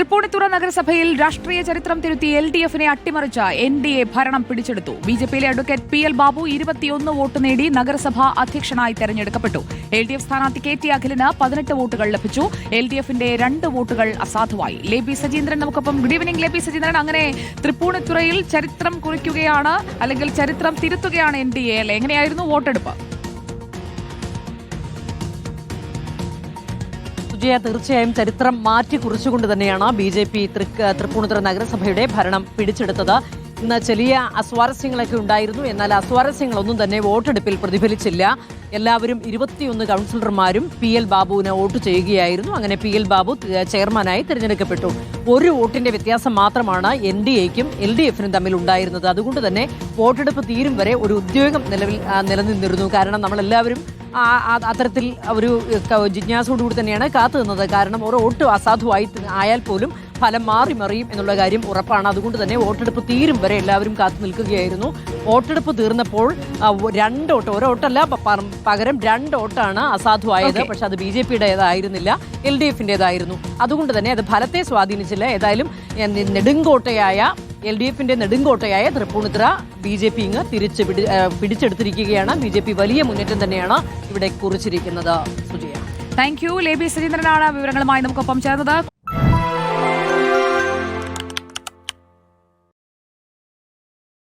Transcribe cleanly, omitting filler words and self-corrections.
തൃപ്പൂണിത്തുറ നഗരസഭയിൽ രാഷ്ട്രീയ ചരിത്രം തിരുത്തി LDF-നെ അട്ടിമറിച്ച NDA ഭരണം പിടിച്ചെടുത്തു. BJP-യിലെ അഡ്വക്കേറ്റ് PL ബാബു 21 വോട്ട് നേടി നഗരസഭാ അധ്യക്ഷനായി തെരഞ്ഞെടുക്കപ്പെട്ടു. LDF സ്ഥാനാർത്ഥി KT അഖിലിന് 18 വോട്ടുകൾ ലഭിച്ചു. LDF-ന്റെ 2 വോട്ടുകൾ അസാധുവായി. ലേബി സജീന്ദ്രൻ നമുക്കൊപ്പം. Good evening ലേബി Sajeendran. അങ്ങനെ തൃപ്പൂണിത്തുറയിൽ ചരിത്രം കുറിക്കുകയാണ്, അല്ലെങ്കിൽ ചരിത്രം തിരുത്തുകയാണ് NDA അല്ലെ? എങ്ങനെയായിരുന്നു വോട്ടെടുപ്പ്? തീർച്ചയായും ചരിത്രം മാറ്റി കുറിച്ചുകൊണ്ട് തന്നെയാണ് BJP തൃപ്പൂണിത്തുറ നഗരസഭയുടെ ഭരണം പിടിച്ചെടുത്തത്. ഇന്ന് ചെറിയ അസ്വാരസ്യങ്ങളൊക്കെ ഉണ്ടായിരുന്നു. എന്നാൽ അസ്വാരസ്യങ്ങളൊന്നും തന്നെ വോട്ടെടുപ്പിൽ പ്രതിഫലിച്ചില്ല. എല്ലാവരും 21 കൗൺസിലർമാരും PL ബാബുവിന് വോട്ട് ചെയ്യുകയായിരുന്നു. അങ്ങനെ PL ബാബു ചെയർമാനായി തിരഞ്ഞെടുക്കപ്പെട്ടു. ഒരു വോട്ടിന്റെ വ്യത്യാസം മാത്രമാണ് NDA-ക്കും LDF-നും തമ്മിൽ ഉണ്ടായിരുന്നത്. അതുകൊണ്ട് തന്നെ വോട്ടെടുപ്പ് തീരും വരെ ഒരു ഉദ്യോഗം നിലനിന്നിരുന്നു. കാരണം നമ്മളെല്ലാവരും അത്തരത്തിൽ ഒരു ജിജ്ഞാസയോടുകൂടി തന്നെയാണ് കാത്തു നിന്നത്. കാരണം ഒരു വോട്ട് അസാധുവായി ആയാൽ പോലും ഫലം മാറി മറിയും എന്നുള്ള കാര്യം ഉറപ്പാണ്. അതുകൊണ്ട് തന്നെ വോട്ടെടുപ്പ് തീരും വരെ എല്ലാവരും കാത്തു നിൽക്കുകയായിരുന്നു. വോട്ടെടുപ്പ് തീർന്നപ്പോൾ 2 വോട്ട്, ഒരു വോട്ടല്ല പകരം 2 വോട്ടാണ് അസാധുവായത്. പക്ഷെ അത് BJP-യുടേതായിരുന്നില്ല, LDF-ന്റേതായിരുന്നു. അതുകൊണ്ട് തന്നെ അത് ഫലത്തെ സ്വാധീനിച്ചില്ല. ഏതായാലും നെടുങ്കോട്ടയായ LDF-ന്റെ നെടുങ്കോട്ടയായ തൃപ്പൂണിത്തുറ BJP ഇങ്ങ് പിടിച്ചെടുത്തിരിക്കുകയാണ്. BJP വലിയ മുന്നേറ്റം തന്നെയാണ് ഇവിടെ കുറിച്ചിരിക്കുന്നത്. Sujaya, thank you. ലേബി സജീന്ദ്രനാണ് വിവരങ്ങളുമായി നമുക്കൊപ്പം ചേർന്നത്.